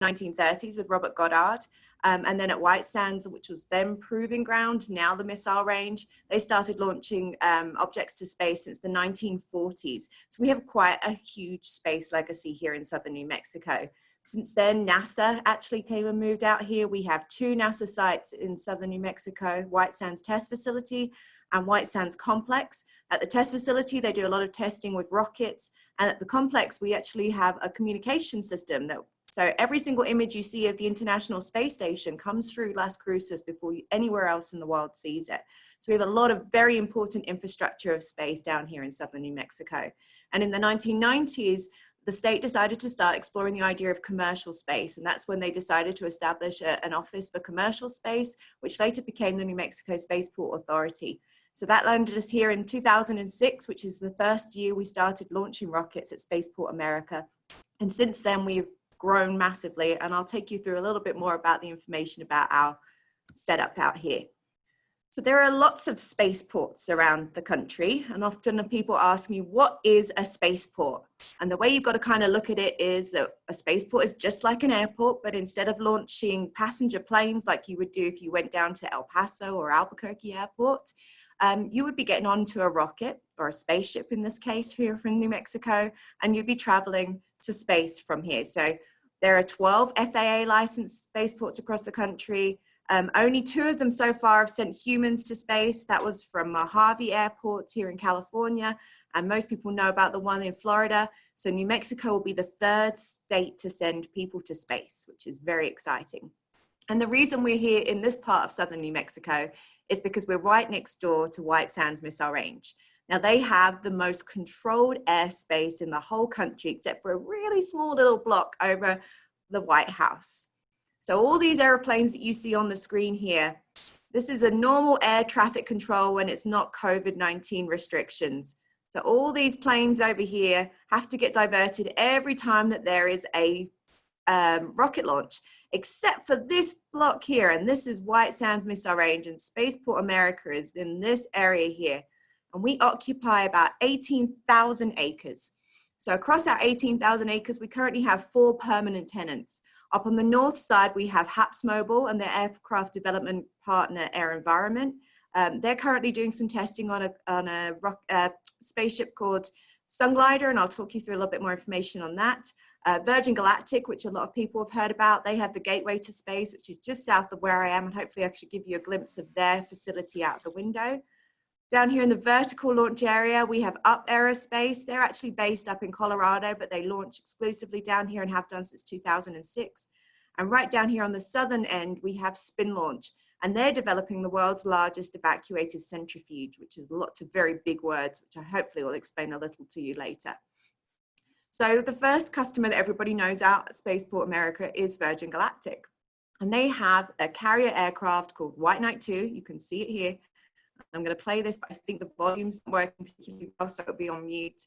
1930s with Robert Goddard. And then at White Sands, which was then proving ground, now the missile range, they started launching objects to space since the 1940s. So we have quite a huge space legacy here in southern New Mexico. Since then, NASA actually came and moved out here. We have 2 NASA sites in southern New Mexico, White Sands Test Facility and White Sands Complex. At the test facility, they do a lot of testing with rockets. And at the complex, we actually have a communication system so every single image you see of the International Space Station comes through Las Cruces before anywhere else in the world sees it. So we have a lot of very important infrastructure of space down here in southern New Mexico. And in the 1990s, the state decided to start exploring the idea of commercial space. And that's when they decided to establish an office for commercial space, which later became the New Mexico Spaceport Authority. So that landed us here in 2006, which is the first year we started launching rockets at Spaceport America. And since then, we've grown massively. And I'll take you through a little bit more about the information about our setup out here. So there are lots of spaceports around the country. And often people ask me, what is a spaceport? And the way you've got to kind of look at it is that a spaceport is just like an airport, but instead of launching passenger planes like you would do if you went down to El Paso or Albuquerque Airport, you would be getting onto a rocket or a spaceship in this case here from New Mexico, and you'd be traveling to space from here. So there are 12 FAA licensed spaceports across the country. Only 2 of them so far have sent humans to space. That was from Mojave Airport here in California. And most people know about the one in Florida. So New Mexico will be the 3rd state to send people to space, which is very exciting. And the reason we're here in this part of southern New Mexico is because we're right next door to White Sands Missile Range. Now they have the most controlled airspace in the whole country, except for a really small little block over the White House. So all these airplanes that you see on the screen here, this is a normal air traffic control when it's not COVID-19 restrictions. So all these planes over here have to get diverted every time that there is a rocket launch, except for this block here. And this is White Sands Missile Range, and Spaceport America is in this area here. And we occupy about 18,000 acres. So across our 18,000 acres, we currently have 4 permanent tenants. Up on the north side, we have HAPSMobile and their aircraft development partner, Air Environment. They're currently doing some testing on a spaceship called Sunglider, and I'll talk you through a little bit more information on that. Virgin Galactic, which a lot of people have heard about, they have the Gateway to Space, which is just south of where I am, and hopefully I should give you a glimpse of their facility out the window. Down here in the vertical launch area, we have Up Aerospace. They're actually based up in Colorado, but they launch exclusively down here and have done since 2006. And right down here on the southern end, we have Spin Launch, and they're developing the world's largest evacuated centrifuge, which is lots of very big words, which I hopefully will explain a little to you later. So the first customer that everybody knows out at Spaceport America is Virgin Galactic. And they have a carrier aircraft called White Knight 2. You can see it here. I'm going to play this, but I think the volume's not working particularly well, so it'll be on mute.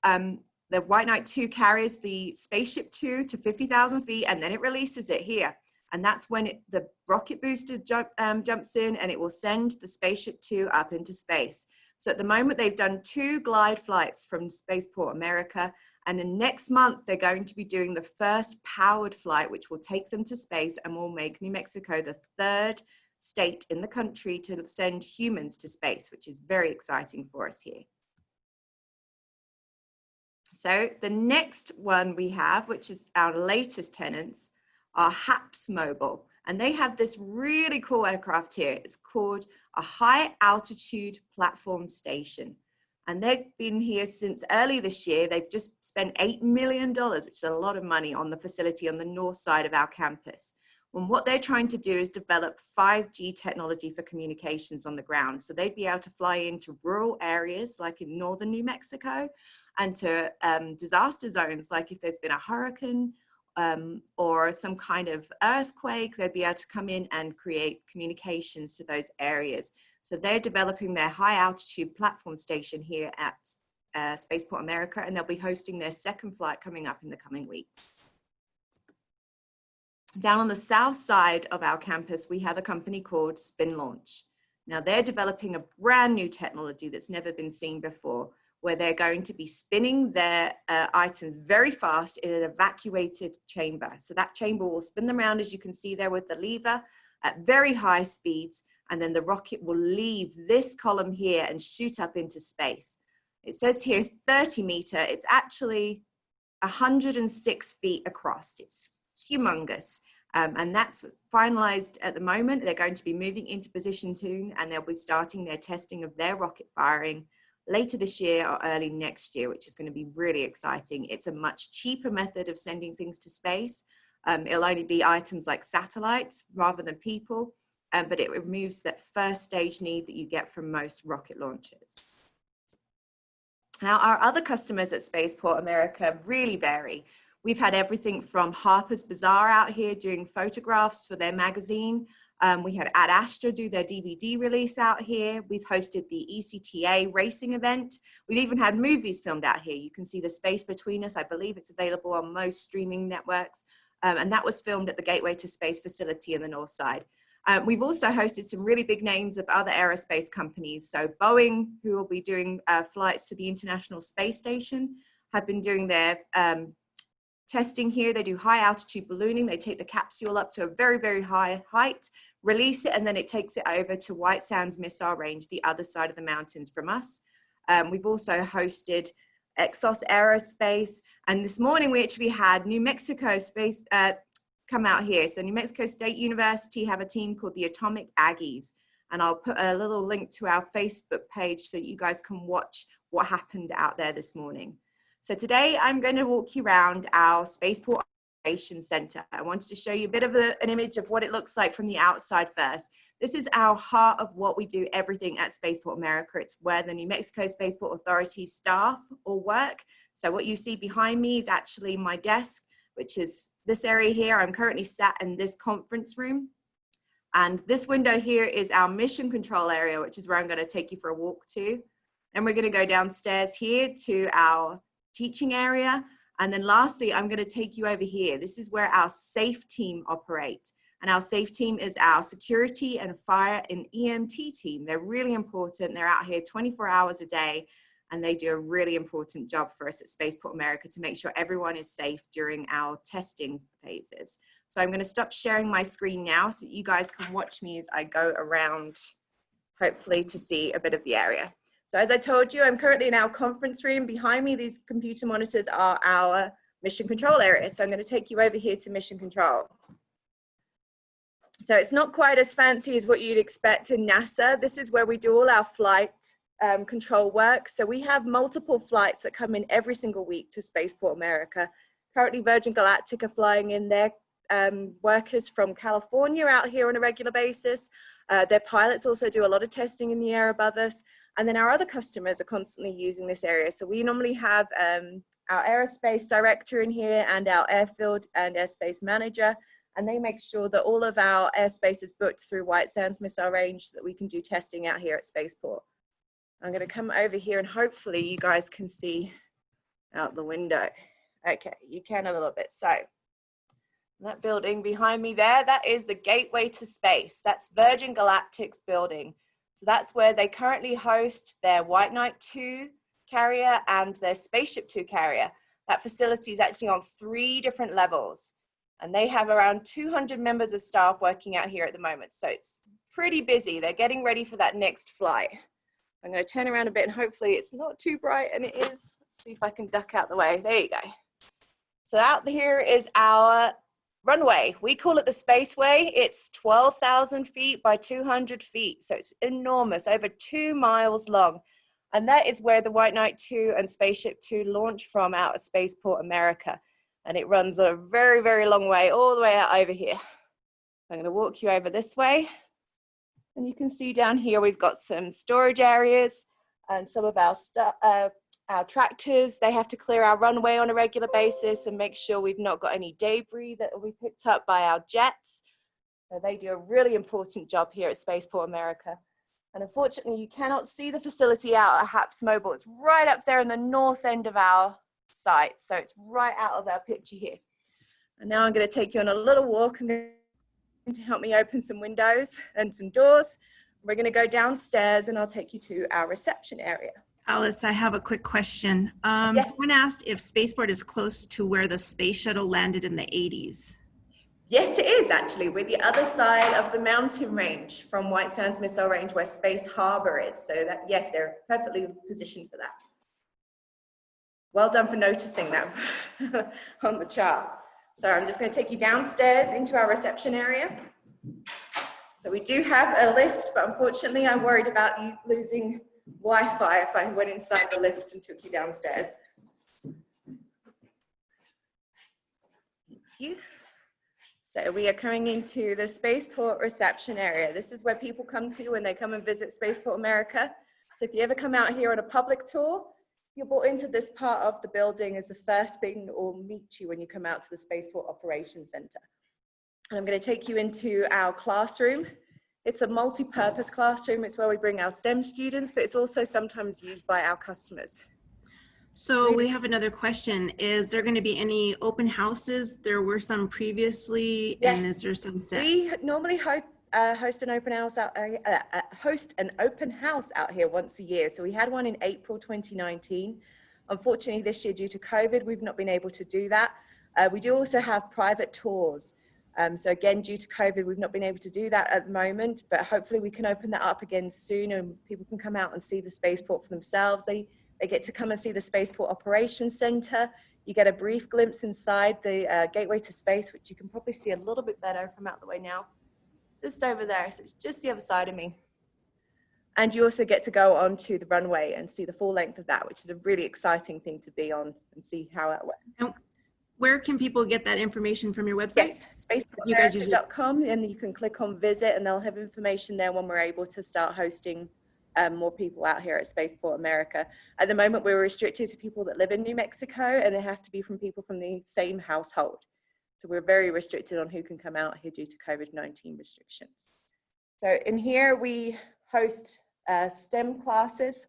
The White Knight 2 carries the Spaceship 2 to 50,000 feet, and then it releases it here. And that's when the rocket booster jumps in, and it will send the Spaceship 2 up into space. So at the moment, they've done 2 glide flights from Spaceport America. And then next month, they're going to be doing the first powered flight, which will take them to space and will make New Mexico the 3rd state in the country to send humans to space, which is very exciting for us here. So the next one we have, which is our latest tenants, are HAPSMobile. And they have this really cool aircraft here. It's called a high altitude platform station. And they've been here since early this year. They've just spent $8 million, which is a lot of money, on the facility on the north side of our campus. And what they're trying to do is develop 5G technology for communications on the ground. So they'd be able to fly into rural areas like in northern New Mexico, and to disaster zones, like if there's been a hurricane or some kind of earthquake, they'd be able to come in and create communications to those areas. So they're developing their high altitude platform station here at Spaceport America, and they'll be hosting their 2nd flight coming up in the coming weeks. Down on the south side of our campus, we have a company called Spin Launch. Now they're developing a brand new technology that's never been seen before. where they're going to be spinning their items very fast in an evacuated chamber. So that chamber will spin them around, as you can see there with the lever, at very high speeds, and then the rocket will leave this column here and shoot up into space. It says here 30 meter, it's actually 106 feet across. It's humongous. And that's finalized at the moment. They're going to be moving into position soon, and they'll be starting their testing of their rocket firing later this year or early next year, which is going to be really exciting. It's a much cheaper method of sending things to space. It'll only be items like satellites rather than people, but it removes that first stage need that you get from most rocket launches. Now, our other customers at Spaceport America really vary. We've had everything from Harper's Bazaar out here doing photographs for their magazine. We had Ad Astra do their DVD release out here. We've hosted the ECTA racing event. We've even had movies filmed out here. You can see The Space Between Us. I believe it's available on most streaming networks. And that was filmed at the Gateway to Space facility in the North Side. We've also hosted some really big names of other aerospace companies. So Boeing, who will be doing flights to the International Space Station, have been doing their testing here. They do high altitude ballooning. They take the capsule up to a very, very high height, release it, and then it takes it over to White Sands Missile Range, the other side of the mountains from us. We've also hosted Exos Aerospace, and this morning we actually had New Mexico Space come out here. So New Mexico State University have a team called the Atomic Aggies, and I'll put a little link to our Facebook page so you guys can watch what happened out there this morning. So today I'm going to walk you around our Spaceport Operations Center. I wanted to show you a bit of an image of what it looks like from the outside first. This is our heart of what we do, everything at Spaceport America. It's where the New Mexico Spaceport Authority staff all work. So what you see behind me is actually my desk, which is this area here. I'm currently sat in this conference room. And this window here is our mission control area, which is where I'm going to take you for a walk to. And we're going to go downstairs here to our teaching area. And then lastly, I'm going to take you over here. This is where our SAFE team operate. And our SAFE team is our security and fire and EMT team. They're really important. They're out here 24 hours a day, and they do a really important job for us at Spaceport America to make sure everyone is safe during our testing phases. So I'm going to stop sharing my screen now so you guys can watch me as I go around, hopefully to see a bit of the area. So as I told you, I'm currently in our conference room. Behind me, these computer monitors are our mission control area. So I'm going to take you over here to mission control. So it's not quite as fancy as what you'd expect in NASA. This is where we do all our flight control work. So we have multiple flights that come in every single week to Spaceport America. Currently Virgin Galactic are flying in their workers from California out here on a regular basis. Their pilots also do a lot of testing in the air above us. And then our other customers are constantly using this area. So we normally have our aerospace director in here and our airfield and airspace manager. And they make sure that all of our airspace is booked through White Sands Missile Range so that we can do testing out here at Spaceport. I'm going to come over here and hopefully you guys can see out the window. Okay, you can a little bit. So that building behind me there, that is the Gateway to Space. That's Virgin Galactic's building. So that's where they currently host their White Knight 2 carrier and their Spaceship 2 carrier. That facility is actually on 3 different levels. And they have around 200 members of staff working out here at the moment. So it's pretty busy. They're getting ready for that next flight. I'm going to turn around a bit and hopefully it's not too bright, and it is. Let's see if I can duck out the way. There you go. So out here is our runway. We call it the Spaceway. It's 12,000 feet by 200 feet. So it's enormous, over 2 miles long. And that is where the White Knight 2 and Spaceship 2 launch from out of Spaceport America. And it runs a very, very long way, all the way out over here. I'm going to walk you over this way. And you can see down here, we've got some storage areas and some of our tractors. They have to clear our runway on a regular basis and make sure we've not got any debris that will be picked up by our jets. So they do a really important job here at Spaceport America. And unfortunately, you cannot see the facility out at HAPS Mobile. It's right up there in the north end of our site. So it's right out of our picture here. And now I'm going to take you on a little walk. I'm going to help me open some windows and some doors. We're going to go downstairs and I'll take you to our reception area. Alice, I have a quick question. Yes. Someone asked if Spaceport is close to where the space shuttle landed in the 80s. Yes, it is actually. We're the other side of the mountain range from White Sands Missile Range where Space Harbor is. So that, yes, they're perfectly positioned for that. Well done for noticing that on the chart. So I'm just going to take you downstairs into our reception area. So we do have a lift, but unfortunately I'm worried about you losing Wi-Fi if I went inside the lift and took you downstairs. Thank you. So we are coming into the Spaceport reception area. This is where people come to when they come and visit Spaceport America. So if you ever come out here on a public tour, you're brought into this part of the building as the first thing that will meet you when you come out to the Spaceport Operations Center. And I'm going to take you into our classroom. It's a multi-purpose classroom. It's where we bring our STEM students, but it's also sometimes used by our customers. So we have another question. Is there going to be any open houses? There were some previously, Yes. and is there some set? We normally host an open house out here once a year. So we had one in April 2019. Unfortunately, this year due to COVID, we've not been able to do that. We do also have private tours. So again, due to COVID, we've not been able to do that at the moment, but hopefully we can open that up again soon and people can come out and see the spaceport for themselves. They get to come and see the Spaceport Operations Center. You get a brief glimpse inside the gateway to space, which you can probably see a little bit better from out the way now. Just over there, so it's just the other side of me. And you also get to go onto the runway and see the full length of that, which is a really exciting thing to be on and see how it works. And where can people get that information from your website? Yes, spaceportamerica.com, and you can click on visit and they'll have information there when we're able to start hosting more people out here at Spaceport America. At the moment, we're restricted to people that live in New Mexico, and it has to be from people from the same household. So we're very restricted on who can come out here due to COVID-19 restrictions. So in here, we host STEM classes.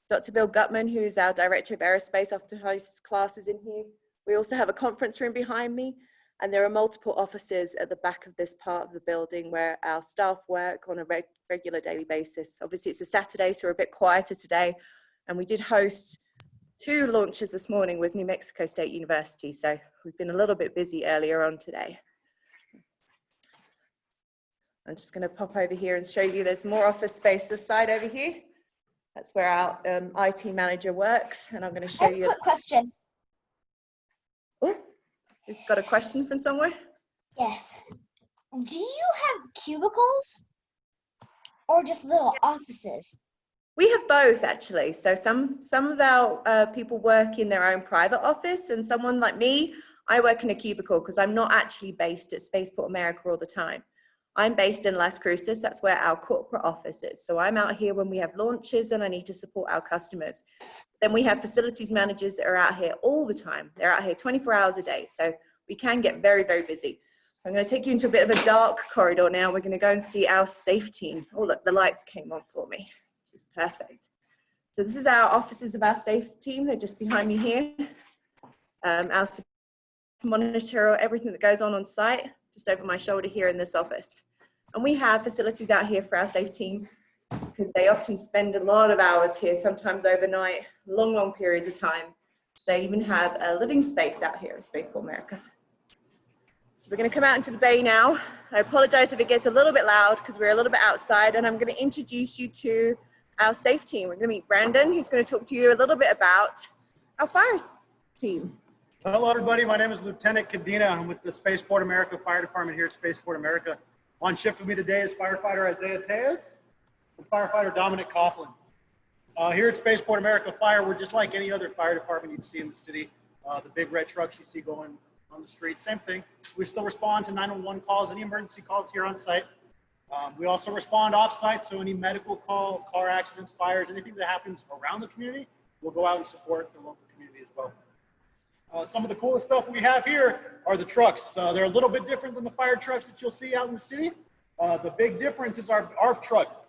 Dr. Bill Gutman, who's our Director of Aerospace, often hosts classes in here. We also have a conference room behind me, and there are multiple offices at the back of this part of the building where our staff work on a regular daily basis. Obviously, it's a Saturday, so we're a bit quieter today. And we did host 2 launches this morning with New Mexico State University, so we've been a little bit busy earlier on today. I'm just going to pop over here and show you there's more office space this side over here. That's where our IT manager works, and I'm going to show you. I have a quick question. Oh, we've got a question from somewhere? Yes. Do you have cubicles or just little offices? We have both, actually. So some of our people work in their own private office, and someone like me, I work in a cubicle because I'm not actually based at Spaceport America all the time. I'm based in Las Cruces. That's where our corporate office is. So I'm out here when we have launches and I need to support our customers. Then we have facilities managers that are out here all the time. They're out here 24 hours a day. So we can get very, very busy. I'm going to take you into a bit of a dark corridor now. We're going to go and see our safe team. Oh, look, the lights came on for me, which is perfect. So this is our offices of our safe team. They're just behind me here. Our monitor everything that goes on site, just over my shoulder here in this office. And we have facilities out here for our safe team because they often spend a lot of hours here, sometimes overnight, long, long periods of time. So they even have a living space out here at Spaceport America. So we're going to come out into the bay now. I apologize if it gets a little bit loud because we're a little bit outside, and I'm going to introduce you to our safe team. We're going to meet Brandon, who's going to talk to you a little bit about our fire team. Hello, everybody. My name is Lieutenant Cadena. I'm with the Spaceport America Fire Department here at Spaceport America. On shift with me today is firefighter Isaiah Tejas and firefighter Dominic Coughlin. Here at Spaceport America Fire, we're just like any other fire department you'd see in the city. The big red trucks you see going on the street, same thing. We still respond to 911 calls, any emergency calls here on site. We also respond off-site, so any medical calls, car accidents, fires, anything that happens around the community, we'll go out and support the local community as well. Some of the coolest stuff we have here are the trucks. They're a little bit different than the fire trucks that you'll see out in the city. The big difference is our ARF truck.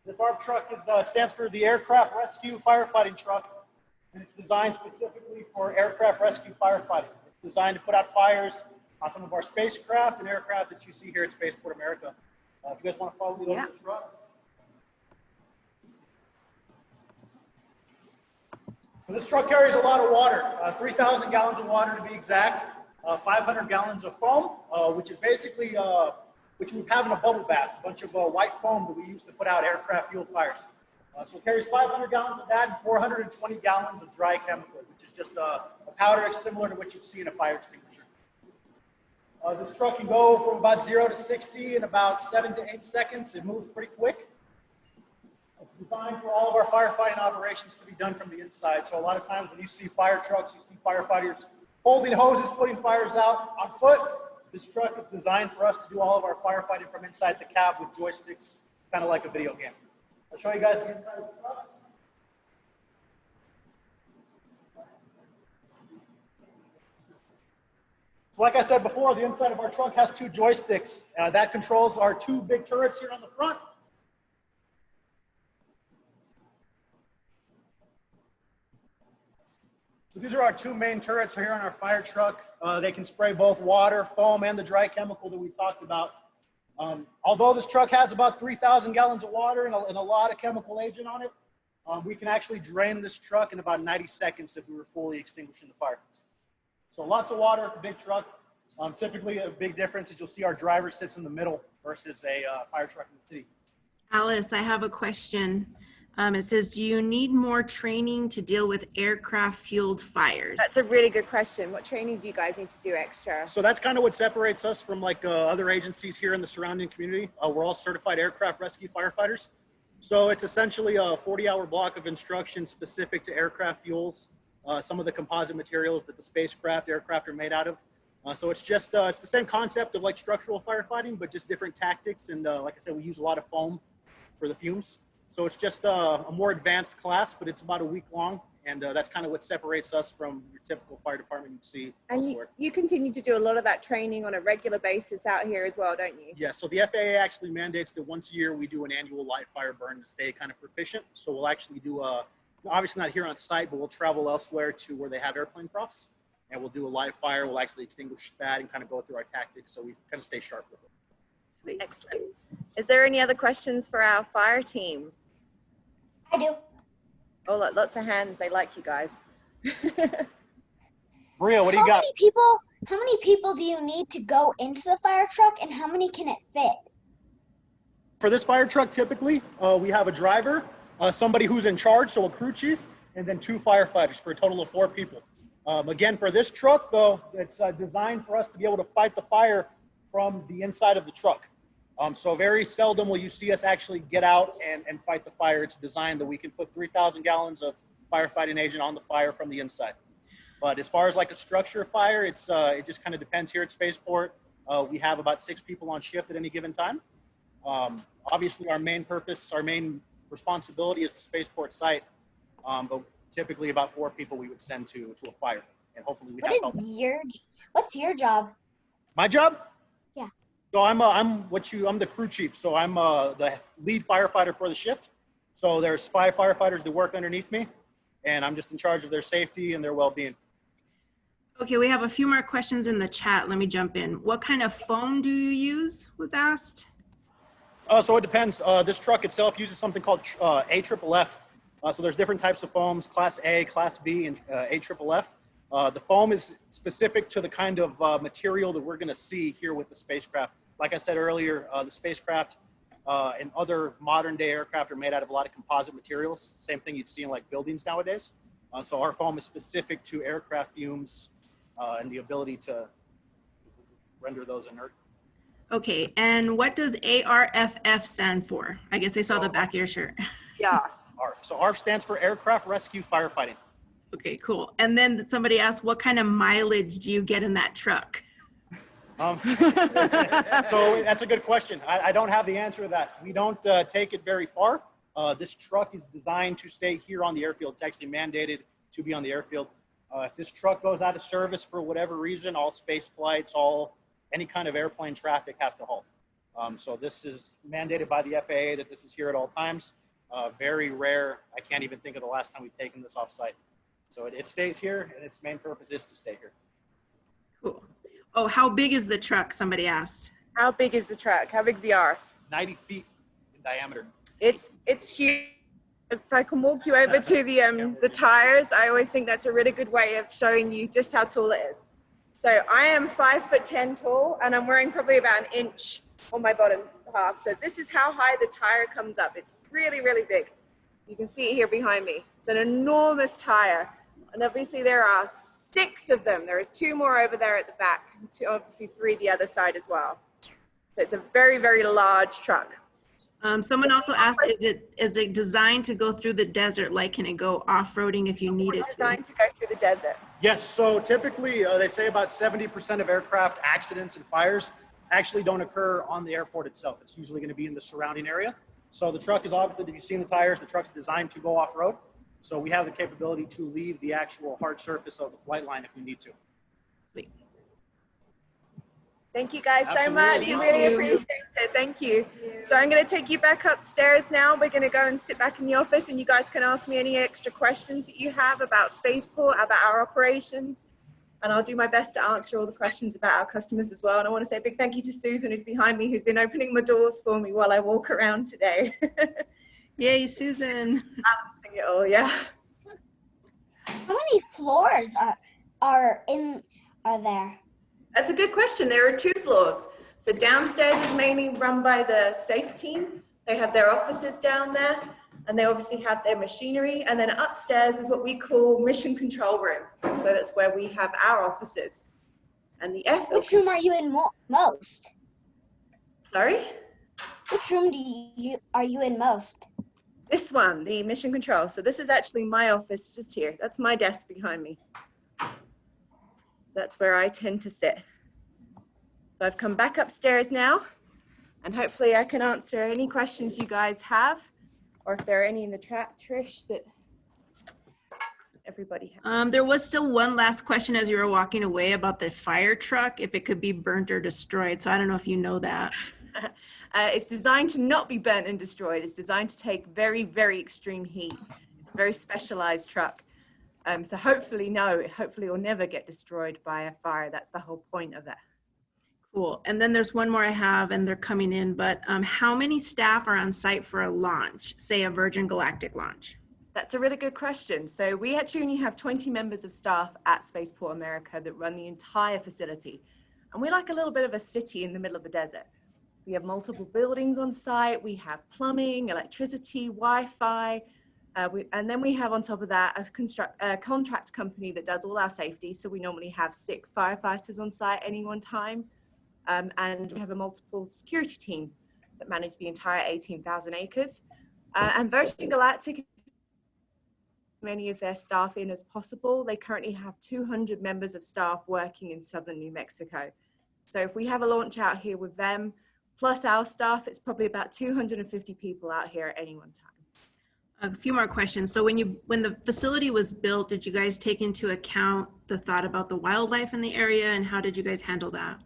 This ARF truck stands for the Aircraft Rescue Firefighting Truck, and it's designed specifically for aircraft rescue firefighting. It's designed to put out fires on some of our spacecraft and aircraft that you see here at Spaceport America. If you guys want to follow me over the truck. This truck carries a lot of water, 3,000 gallons of water to be exact, 500 gallons of foam, which is basically, which we have in a bubble bath, a bunch of white foam that we use to put out aircraft fuel fires. So it carries 500 gallons of that and 420 gallons of dry chemical, which is just a powder similar to what you'd see in a fire extinguisher. This truck can go from about 0 to 60 in about 7 to 8 seconds. It moves pretty quick. It's designed for all of our firefighting operations to be done from the inside. So a lot of times when you see fire trucks, you see firefighters holding hoses, putting fires out on foot. This truck is designed for us to do all of our firefighting from inside the cab with joysticks, kind of like a video game. I'll show you guys the inside of the truck. So like I said before, the inside of our truck has 2 joysticks. That controls our 2 big turrets here on the front. So these are our 2 main turrets here on our fire truck. They can spray both water, foam, and the dry chemical that we talked about. Although this truck has about 3,000 gallons of water and a lot of chemical agent on it, we can actually drain this truck in about 90 seconds if we were fully extinguishing the fire. So lots of water, big truck. Typically a big difference is you'll see our driver sits in the middle versus a fire truck in the city. Alice, I have a question. It says, do you need more training to deal with aircraft fueled fires? That's a really good question. What training do you guys need to do extra? So that's kind of what separates us from like other agencies here in the surrounding community. We're all certified aircraft rescue firefighters. So it's essentially a 40-hour block of instruction specific to aircraft fuels, some of the composite materials that the spacecraft, aircraft are made out of. So it's just, it's the same concept of like structural firefighting, but just different tactics. And like I said, we use a lot of foam for the fumes. So it's just a more advanced class, but it's about a week long. And that's kind of what separates us from your typical fire department you'd see elsewhere. And you continue to do a lot of that training on a regular basis out here as well, don't you? Yeah, so the FAA actually mandates that once a year we do an annual live fire burn to stay kind of proficient. So we'll actually do obviously not here on site, but we'll travel elsewhere to where they have airplane props. And we'll do a live fire. We'll actually extinguish that and kind of go through our tactics so we kind of stay sharp with it. Sweet. Excellent. Is there any other questions for our fire team? I do. Oh, look, lots of hands. They like you guys. Maria, what do you got? How many people do you need to go into the fire truck, and how many can it fit? For this fire truck, typically, we have a driver, somebody who's in charge, so a crew chief, and then 2 firefighters for a total of 4 people. Again, for this truck, though, it's designed for us to be able to fight the fire from the inside of the truck. So very seldom will you see us actually get out and fight the fire. It's designed that we can put 3,000 gallons of firefighting agent on the fire from the inside. But as far as like a structure fire, it just kind of depends. Here at Spaceport, we have about 6 people on shift at any given time. Obviously, our main purpose, our main responsibility is the Spaceport site. But typically about 4 people we would send to a fire, and hopefully we'd have help. What's your job? My job? Yeah. So I'm the crew chief. So I'm the lead firefighter for the shift. So there's 5 firefighters that work underneath me, and I'm just in charge of their safety and their well-being. Okay, we have a few more questions in the chat. Let me jump in. What kind of foam do you use was asked? So it depends. This truck itself uses something called AFFF. So there's different types of foams, Class A, Class B, and AFFF. The foam is specific to the kind of material that we're going to see here with the spacecraft. Like I said earlier, the spacecraft and other modern day aircraft are made out of a lot of composite materials. Same thing you'd see in like buildings nowadays. So our foam is specific to aircraft fumes and the ability to render those inert. Okay, and what does ARFF stand for? I guess I saw the back of your shirt. Yeah. ARF. So ARF stands for Aircraft Rescue Firefighting. Okay, cool. And then somebody asked, what kind of mileage do you get in that truck? So that's a good question. I don't have the answer to that. We don't take it very far. This truck is designed to stay here on the airfield. It's actually mandated to be on the airfield. If this truck goes out of service for whatever reason, all space flights, any kind of airplane traffic has to halt. So this is mandated by the FAA that this is here at all times. Very rare. I can't even think of the last time we've taken this off site. So it stays here, and its main purpose is to stay here. Cool. Oh, how big is the truck? Somebody asked. How big is the truck? How big's the ARF? 90 feet in diameter. It's huge. If I can walk you over to the tires, I always think that's a really good way of showing you just how tall it is. So I am 5'10" tall, and I'm wearing probably about an inch on my bottom half. So this is how high the tire comes up. It's really, really big. You can see it here behind me. It's an enormous tire. And obviously there are 6 of them. There are 2 more over there at the back, and obviously 3 the other side as well. So it's a very, very large truck. Someone also asked, is it designed to go through the desert? Like, can it go off-roading if you need it to? It's designed to go through the desert. Yes, so typically they say about 70% of aircraft accidents and fires actually don't occur on the airport itself. It's usually going to be in the surrounding area. So the truck is obviously, if you've seen the tires, the truck's designed to go off-road. So we have the capability to leave the actual hard surface of the flight line if we need to. Sweet. Thank you guys so Absolutely. much. We really appreciate it. Thank you. So I'm going to take you back upstairs now. We're going to go and sit back in the office, and you guys can ask me any extra questions that you have about Spaceport, about our operations. And I'll do my best to answer all the questions about our customers as well. And I want to say a big thank you to Susan, who's behind me, who's been opening my doors for me while I walk around today. Yay, Susan. Balancing it all, yeah. How many floors are there? That's a good question. There are 2 floors. So downstairs is mainly run by the safe team. They have their offices down there, and they obviously have their machinery. And then upstairs is what we call mission control room. So that's where we have our offices. And the F. Which room are you in most? Sorry? Which room are you in most? This one, the mission control. So this is actually my office just here. That's my desk behind me. That's where I tend to sit. So I've come back upstairs now, and hopefully I can answer any questions you guys have, or if there are any in the chat, Trish, that everybody has. There was still one last question as you were walking away about the fire truck, if it could be burnt or destroyed. So I don't know if you know that. It's designed to not be burnt and destroyed. It's designed to take very, very extreme heat. It's a very specialized truck. So hopefully it will never get destroyed by a fire. That's the whole point of it. Cool. And then there's one more I have, and they're coming in, but how many staff are on site for a launch, say a Virgin Galactic launch? That's a really good question. So we actually only have 20 members of staff at Spaceport America that run the entire facility. And we're like a little bit of a city in the middle of the desert. We have multiple buildings on site. We have plumbing, electricity, Wi-Fi. And then we have on top of that a contract company that does all our safety. So we normally have 6 firefighters on site at any one time. And we have a multiple security team that manage the entire 18,000 acres. And Virgin Galactic, many of their staff in as possible. They currently have 200 members of staff working in southern New Mexico. So if we have a launch out here with them, plus our staff, it's probably about 250 people out here at any one time. A few more questions. So when the facility was built, did you guys take into account the thought about the wildlife in the area, and how did you guys handle that?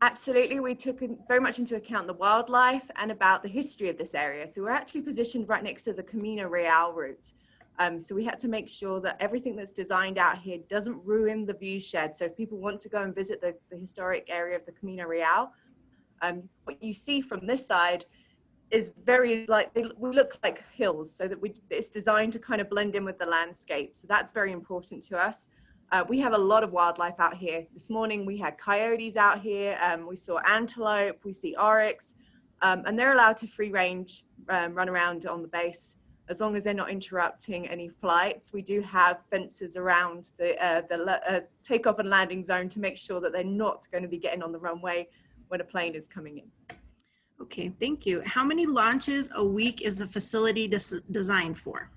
Absolutely, we took very much into account the wildlife and about the history of this area. So we're actually positioned right next to the Camino Real route. So we had to make sure that everything that's designed out here doesn't ruin the view shed. So if people want to go and visit the historic area of the Camino Real, what you see from this side is very we look like hills, so that it's designed to kind of blend in with the landscape. So that's very important to us. We have a lot of wildlife out here. This morning we had coyotes out here. We saw antelope, we see oryx, and they're allowed to free range run around on the base as long as they're not interrupting any flights. We do have fences around the takeoff and landing zone to make sure that they're not going to be getting on the runway when a plane is coming in. Okay, thank you. How many launches a week is the facility designed for?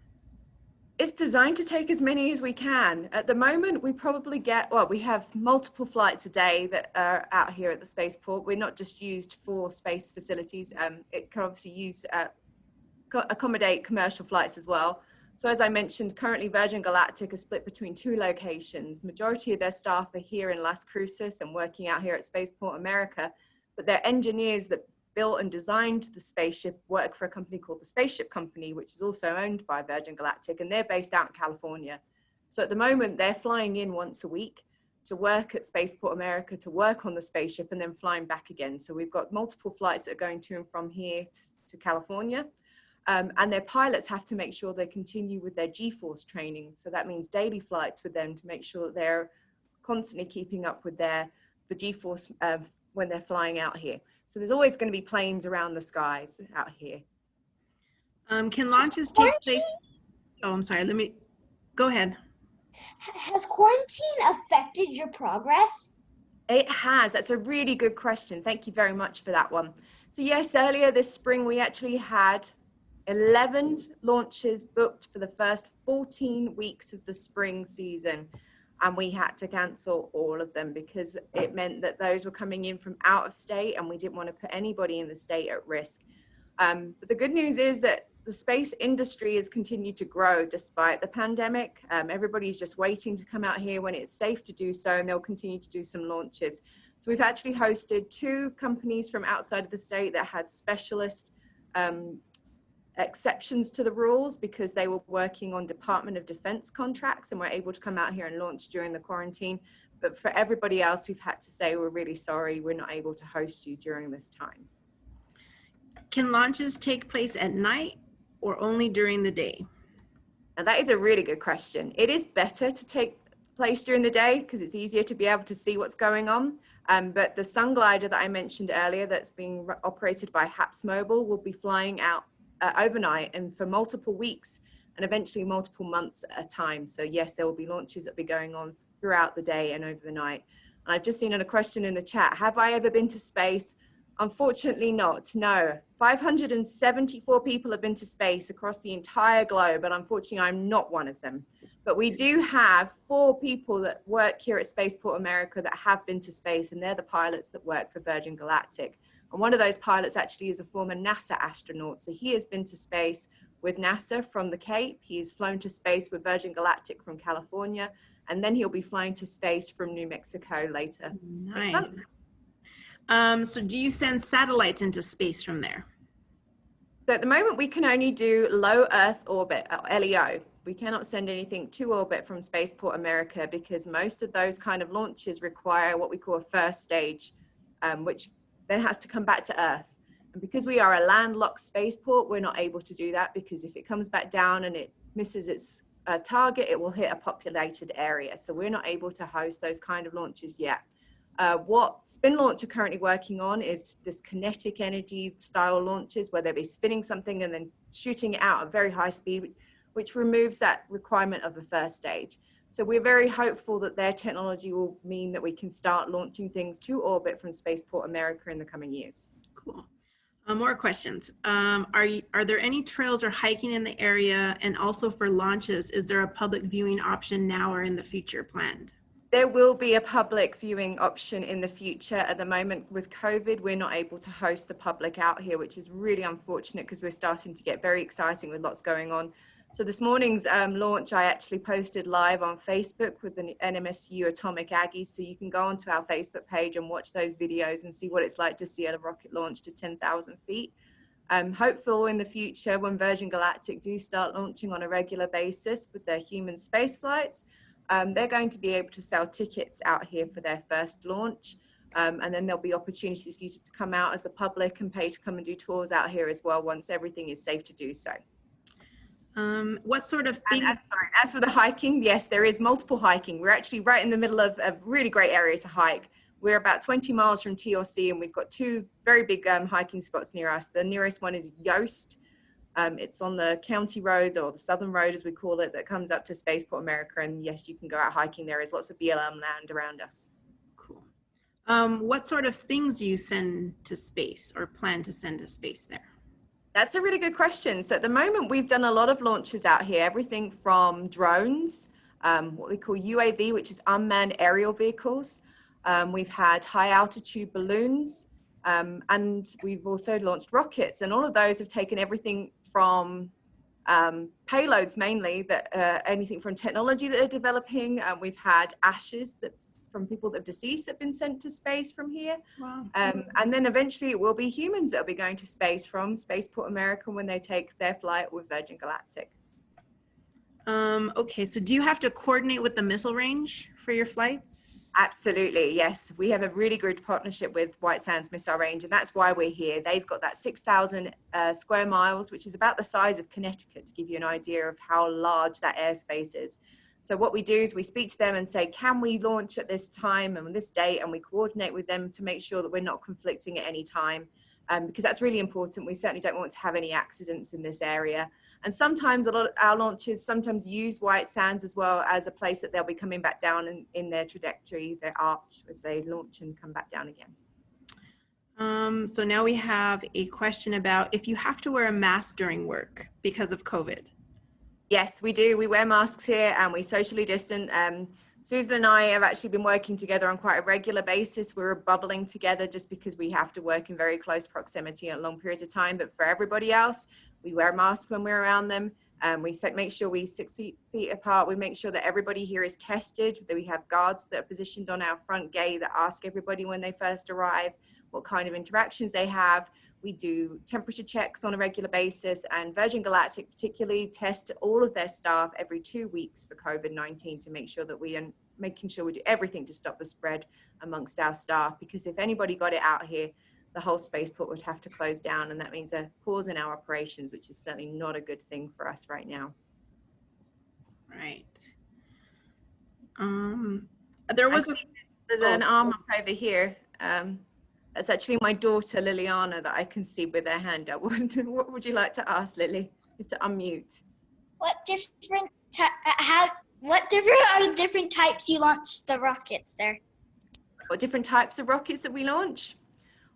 It's designed to take as many as we can. At the moment, we probably we have multiple flights a day that are out here at the spaceport. We're not just used for space facilities. It can obviously accommodate commercial flights as well. So as I mentioned, currently Virgin Galactic is split between 2 locations. Majority of their staff are here in Las Cruces and working out here at Spaceport America, but their engineers that built and designed the spaceship work for a company called the Spaceship Company, which is also owned by Virgin Galactic, and they're based out in California. So at the moment, they're flying in once a week to work at Spaceport America, to work on the spaceship, and then flying back again. So we've got multiple flights that are going to and from here to California. And their pilots have to make sure they continue with their G-force training. So that means daily flights with them to make sure that they're constantly keeping up with the G-force when they're flying out here. So there's always going to be planes around the skies out here. Can launches take place? Oh, I'm sorry. Go ahead. Has quarantine affected your progress? It has. That's a really good question. Thank you very much for that one. So yes, earlier this spring, we actually had 11 launches booked for the first 14 weeks of the spring season. And we had to cancel all of them because it meant that those were coming in from out of state and we didn't want to put anybody in the state at risk. But the good news is that the space industry has continued to grow despite the pandemic. Everybody's just waiting to come out here when it's safe to do so, and they'll continue to do some launches. So we've actually hosted 2 companies from outside of the state that had specialist exceptions to the rules because they were working on Department of Defense contracts and were able to come out here and launch during the quarantine. But for everybody else, we've had to say, we're really sorry, we're not able to host you during this time. Can launches take place at night or only during the day? Now that is a really good question. It is better to take place during the day because it's easier to be able to see what's going on. But the sun glider that I mentioned earlier that's being operated by HAPS-Mobile will be flying out overnight and for multiple weeks and eventually multiple months at a time. So yes, there will be launches that will be going on throughout the day and over the night. And I've just seen a question in the chat. Have I ever been to space? Unfortunately not, no. 574 people have been to space across the entire globe, and unfortunately I'm not one of them. But we do have 4 people that work here at Spaceport America that have been to space, and they're the pilots that work for Virgin Galactic. And one of those pilots actually is a former NASA astronaut. So he has been to space with NASA from the Cape. He's flown to space with Virgin Galactic from California, and then he'll be flying to space from New Mexico later. Nice. So do you send satellites into space from there? So at the moment, we can only do low Earth orbit, LEO. We cannot send anything to orbit from Spaceport America because most of those kind of launches require what we call a first stage, which then has to come back to Earth. And because we are a landlocked spaceport, we're not able to do that because if it comes back down and it misses its target, it will hit a populated area. So we're not able to host those kind of launches yet. What Spin Launch are currently working on is this kinetic energy style launches where they'll be spinning something and then shooting it out at very high speed, which removes that requirement of the first stage. So we're very hopeful that their technology will mean that we can start launching things to orbit from Spaceport America in the coming years. Cool. More questions. Are there any trails or hiking in the area? And also for launches, is there a public viewing option now or in the future planned? There will be a public viewing option in the future. At the moment with COVID, we're not able to host the public out here, which is really unfortunate because we're starting to get very exciting with lots going on. So this morning's launch, I actually posted live on Facebook with the NMSU Atomic Aggies. So you can go onto our Facebook page and watch those videos and see what it's like to see a rocket launch to 10,000 feet. Hopeful in the future when Virgin Galactic do start launching on a regular basis with their human space flights, they're going to be able to sell tickets out here for their first launch. And then there'll be opportunities for you to come out as the public and pay to come and do tours out here as well once everything is safe to do so. What sort of things? As for the hiking, yes, there is multiple hiking. We're actually right in the middle of a really great area to hike. We're about 20 miles from TRC and we've got 2 very big hiking spots near us. The nearest one is Yost. It's on the county road or the southern road as we call it that comes up to Spaceport America, and yes, you can go out hiking. There is lots of BLM land around us. Cool. What sort of things do you send to space or plan to send to space there? That's a really good question. So at the moment we've done a lot of launches out here, everything from drones, what we call UAV, which is unmanned aerial vehicles. We've had high altitude balloons, and we've also launched rockets, and all of those have taken everything from payloads mainly, that anything from technology that they're developing. We've had ashes from people that have deceased that have been sent to space from here. Wow. And then eventually it will be humans that will be going to space from Spaceport America when they take their flight with Virgin Galactic. Okay, so do you have to coordinate with the missile range for your flights? Absolutely, yes. We have a really good partnership with White Sands Missile Range, and that's why we're here. They've got that 6,000 square miles, which is about the size of Connecticut, to give you an idea of how large that airspace is. So what we do is we speak to them and say, can we launch at this time and this date? And we coordinate with them to make sure that we're not conflicting at any time, because that's really important. We certainly don't want to have any accidents in this area. And sometimes a lot of our launches sometimes use White Sands as well as a place that they'll be coming back down in their trajectory, their arch, as they launch and come back down again. So now we have a question about if you have to wear a mask during work because of COVID. Yes, we do. We wear masks here and we socially distance. Susan and I have actually been working together on quite a regular basis. We're bubbling together just because we have to work in very close proximity at long periods of time. But for everybody else, we wear masks when we're around them. We make sure we're 6 feet apart. We make sure that everybody here is tested, that we have guards that are positioned on our front gate that ask everybody when they first arrive what kind of interactions they have. We do temperature checks on a regular basis, and Virgin Galactic particularly test all of their staff every 2 weeks for COVID-19 to make sure that we are making sure we do everything to stop the spread amongst our staff, because if anybody got it out here, the whole spaceport would have to close down, and that means a pause in our operations, which is certainly not a good thing for us right now. Right. There was there's an arm up over here. That's actually my daughter Liliana that I can see with her hand up. What would you like to ask, Lily? You have to unmute. What different are the different types you launch the rockets there? What different types of rockets that we launch?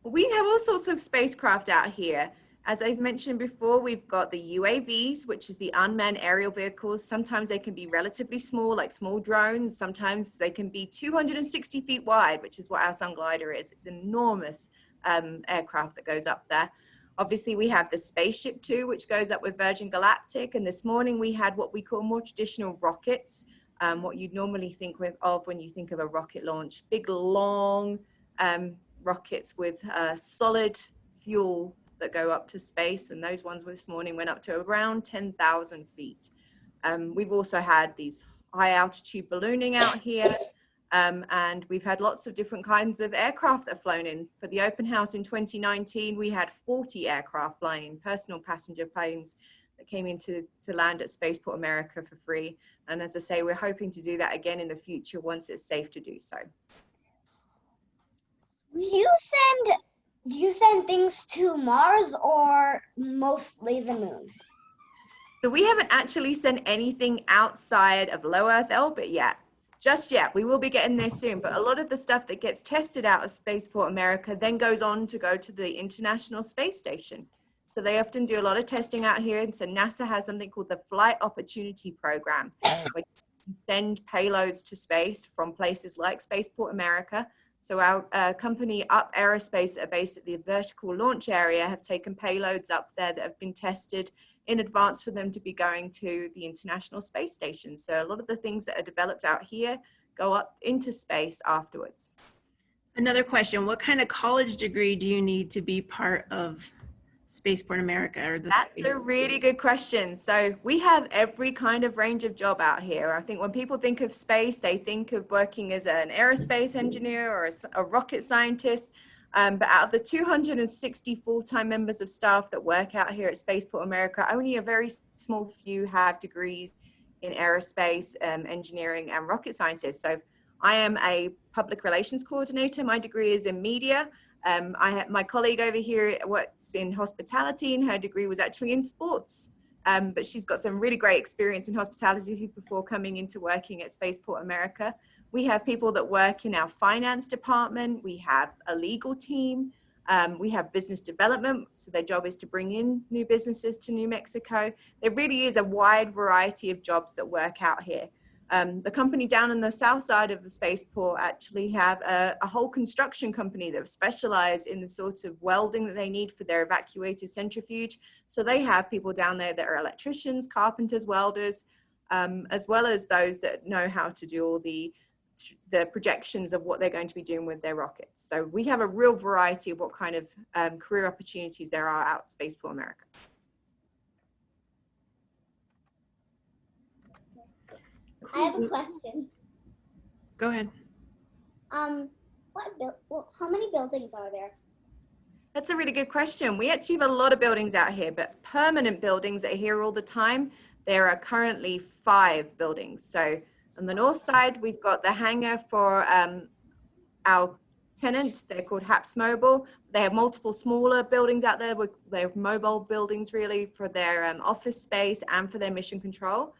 Well, we have all sorts of spacecraft out here. As I mentioned before, we've got the UAVs, which is the unmanned aerial vehicles. Sometimes they can be relatively small, like small drones. Sometimes they can be 260 feet wide, which is what our Sun Glider is. It's an enormous aircraft that goes up there. Obviously, we have the spaceship too, which goes up with Virgin Galactic. And this morning we had what we call more traditional rockets, what you'd normally think of when you think of a rocket launch. Big, long rockets with solid fuel that go up to space, and those ones this morning went up to around 10,000 feet. We've also had these high altitude ballooning out here, and we've had lots of different kinds of aircraft that have flown in. For the open house in 2019, we had 40 aircraft flying, personal passenger planes that came in to land at Spaceport America for free. And as I say, we're hoping to do that again in the future once it's safe to do so. Do you send things to Mars or mostly the moon? So we haven't actually sent anything outside of low Earth orbit yet. Just yet. We will be getting there soon. But a lot of the stuff that gets tested out of Spaceport America then goes on to go to the International Space Station. So they often do a lot of testing out here. And so NASA has something called the Flight Opportunity Program, where you can send payloads to space from places like Spaceport America. So our company Up Aerospace that are based at the vertical launch area have taken payloads up there that have been tested in advance for them to be going to the International Space Station. So a lot of the things that are developed out here go up into space afterwards. Another question, what kind of college degree do you need to be part of Spaceport America? Or That's a really good question. So we have every kind of range of job out here. I think when people think of space, they think of working as an aerospace engineer or a rocket scientist. But out of the 260 full-time members of staff that work out here at Spaceport America, only a very small few have degrees in aerospace, engineering, and rocket sciences. So I am a public relations coordinator. My degree is in media. My colleague over here works in hospitality, and her degree was actually in sports. But she's got some really great experience in hospitality before coming into working at Spaceport America. We have people that work in our finance department. We have a legal team. We have business development. So their job is to bring in new businesses to New Mexico. There really is a wide variety of jobs that work out here. The company down on the south side of the spaceport actually have a whole construction company that specialize in the sort of welding that they need for their evacuated centrifuge. So they have people down there that are electricians, carpenters, welders, as well as those that know how to do all the projections of what they're going to be doing with their rockets. So we have a real variety of what kind of career opportunities there are out at Spaceport America. I have a question. Go ahead. How many buildings are there? That's a really good question. We actually have a lot of buildings out here, but permanent buildings that are here all the time, there are currently 5 buildings. So on the north side, we've got the hangar for our tenant. They're called HAPS Mobile. They have multiple smaller buildings out there. They have mobile buildings really for their office space and for their mission control.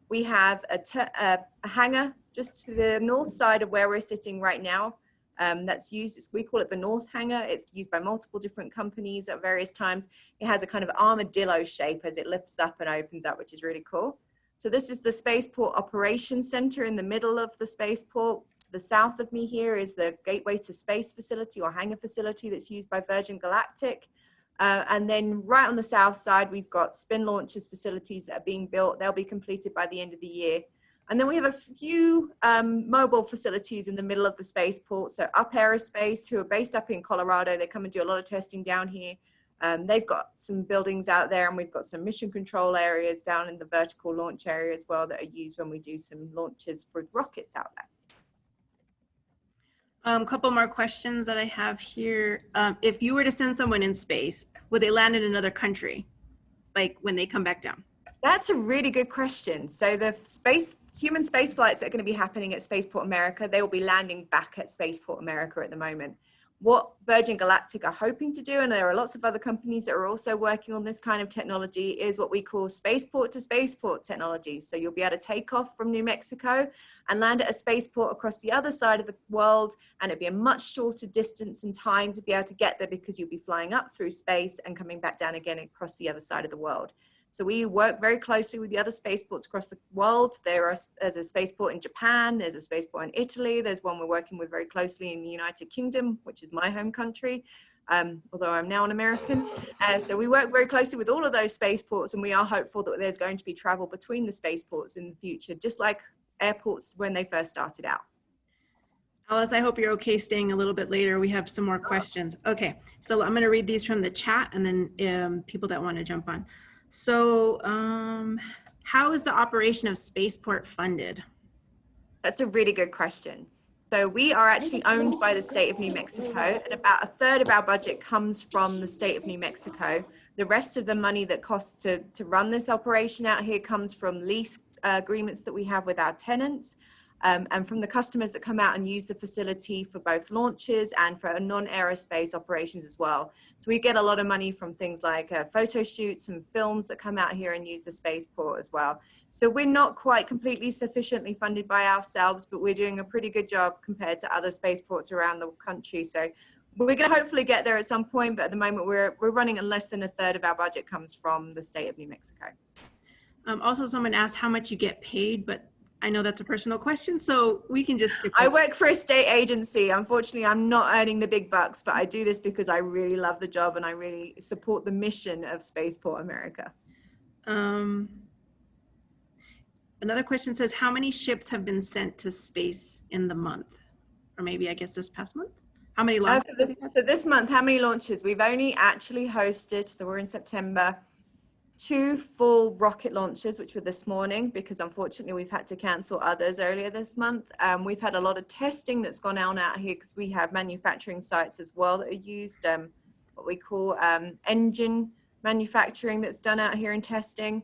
We have a hangar just to the north side of where we're sitting right now. That's used, we call it the North Hangar. It's used by multiple different companies at various times. It has a kind of armadillo shape as it lifts up and opens up, which is really cool. So this is the Spaceport Operations Center in the middle of the spaceport. To the south of me here is the Gateway to Space facility or hangar facility that's used by Virgin Galactic. And then right on the south side, we've got spin launchers facilities that are being built. They'll be completed by the end of the year. And then we have a few mobile facilities in the middle of the spaceport. So Up Aerospace, who are based up in Colorado, they come and do a lot of testing down here. They've got some buildings out there, and we've got some mission control areas down in the vertical launch area as well that are used when we do some launches for rockets out there. A couple more questions that I have here. If you were to send someone in space, would they land in another country, like when they come back down? That's a really good question. So the human space flights that are going to be happening at Spaceport America, they will be landing back at Spaceport America at the moment. What Virgin Galactic are hoping to do, and there are lots of other companies that are also working on this kind of technology, is what we call spaceport to spaceport technology. So you'll be able to take off from New Mexico and land at a spaceport across the other side of the world, and it'd be a much shorter distance and time to be able to get there because you'll be flying up through space and coming back down again across the other side of the world. So we work very closely with the other spaceports across the world. There's a spaceport in Japan, there's a spaceport in Italy, there's one we're working with very closely in the United Kingdom, which is my home country, although I'm now an American. So we work very closely with all of those spaceports, and we are hopeful that there's going to be travel between the spaceports in the future, just like airports when they first started out. Alice, I hope you're okay staying a little bit later. We have some more questions. Okay, so I'm gonna read these from the chat and then people that wanna jump on. So how is the operation of Spaceport funded? That's a really good question. So we are actually owned by the state of New Mexico, and about 1/3 of our budget comes from the state of New Mexico. The rest of the money that costs to run this operation out here comes from lease agreements that we have with our tenants, and from the customers that come out and use the facility for both launches and for non-aerospace operations as well. So we get a lot of money from things like photo shoots and films that come out here and use the spaceport as well. So we're not quite completely sufficiently funded by ourselves, but we're doing a pretty good job compared to other spaceports around the country. So we're going to hopefully get there at some point, but at the moment we're running at less than 1/3 of our budget comes from the state of New Mexico. Also, someone asked how much you get paid, but I know that's a personal question, so we can just skip I over. work for a state agency. Unfortunately, I'm not earning the big bucks, but I do this because I really love the job and I really support the mission of Spaceport America. Another question says, how many ships have been sent to space in the month? Or maybe, I guess, this past month? How many launches? So this month, how many launches? We've only actually hosted, so we're in September, 2 full rocket launches, which were this morning, because unfortunately we've had to cancel others earlier this month. We've had a lot of testing that's gone on out here because we have manufacturing sites as well that are used, what we call engine manufacturing that's done out here in testing.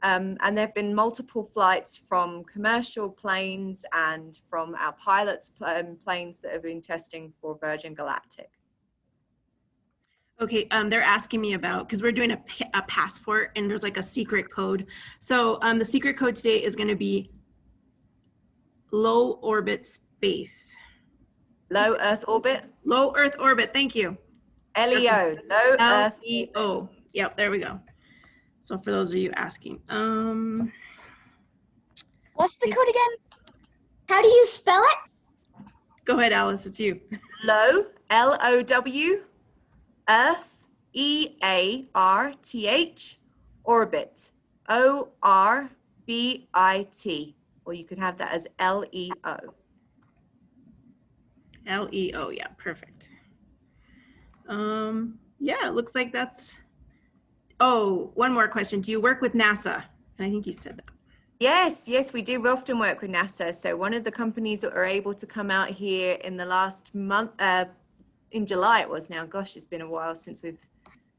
And there have been multiple flights from commercial planes and from our pilots' planes that have been testing for Virgin Galactic. Okay, they're asking me about, because we're doing a passport and there's like a secret code. So the secret code today is going to be low orbit space. Low Earth orbit? Low Earth orbit, thank you. LEO, low Earth LEO. Yep, there we go. So for those of you asking. What's the code again? How do you spell it? Go ahead, Alice, it's you. Low, LOW, Earth, EARTH, orbit, ORBIT, or you could have that as LEO. LEO, yeah, perfect. Yeah, it looks like that's, oh, one more question. Do you work with NASA? And I think you said that. Yes, yes, we do. We often work with NASA. So one of the companies that were able to come out here in the last month, in July it was now, gosh, it's been a while since we've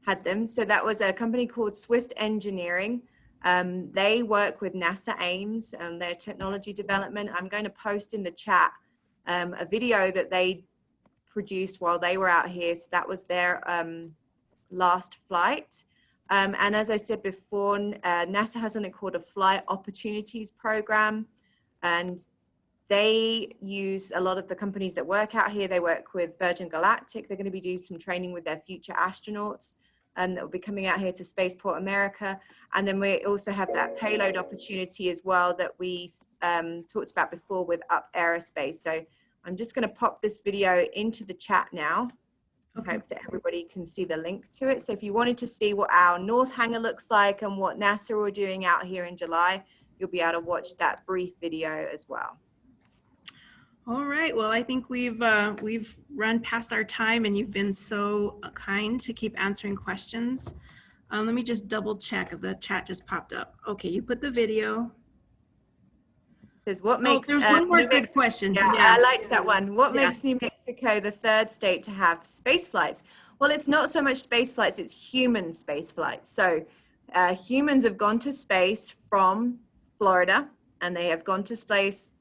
had them. So that was a company called Swift Engineering. They work with NASA Ames and their technology development. I'm going to post in the chat a video that they produced while they were out here. So that was their last flight. And as I said before, NASA has something called a Flight Opportunities Program. And they use a lot of the companies that work out here. They work with Virgin Galactic. They're going to be doing some training with their future astronauts and that will be coming out here to Spaceport America. And then we also have that payload opportunity as well that we talked about before with Up Aerospace. So I'm just going to pop this video into the chat now. I hope that everybody can see the link to it. So if you wanted to see what our North Hangar looks like and what NASA are doing out here in July, you'll be able to watch that brief video as well. All right, well, I think we've run past our time and you've been so kind to keep answering questions. Let me just double check. The chat just popped up. Okay, you put the video. Because what makes there's one more good question. Yeah, I liked that one. What makes New Mexico the third state to have space flights? Well, it's not so much space flights, it's human space flights. So humans have gone to space from Florida and they have gone to space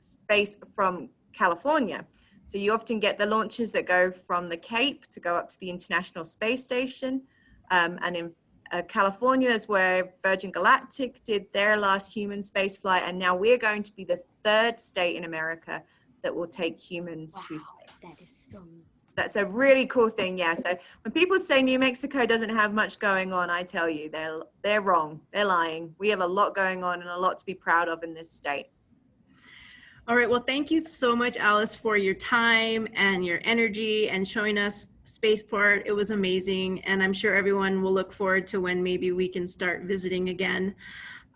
from California. So you often get the launches that go from the Cape to go up to the International Space Station. And in California is where Virgin Galactic did their last human space flight. And now we're going to be the third state in America that will take humans to space. That is so. That's a really cool thing. Yeah. So when people say New Mexico doesn't have much going on, I tell you, they're wrong. They're lying. We have a lot going on and a lot to be proud of in this state. All right, well, thank you so much, Alice, for your time and your energy and showing us Spaceport. It was amazing, and I'm sure everyone will look forward to when maybe we can start visiting again.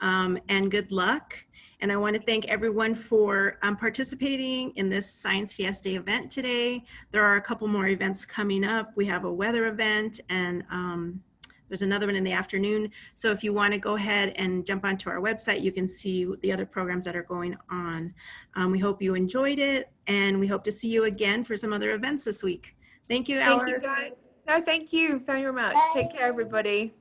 And good luck. And I want to thank everyone for participating in this Science Fiesta event today. There are a couple more events coming up. We have a weather event and there's another one in the afternoon. So if you want to go ahead and jump onto our website, you can see the other programs that are going on. We hope you enjoyed it and we hope to see you again for some other events this week. Thank you, Alice. Thank you, guys. No, thank you very much. Bye. Take care, everybody.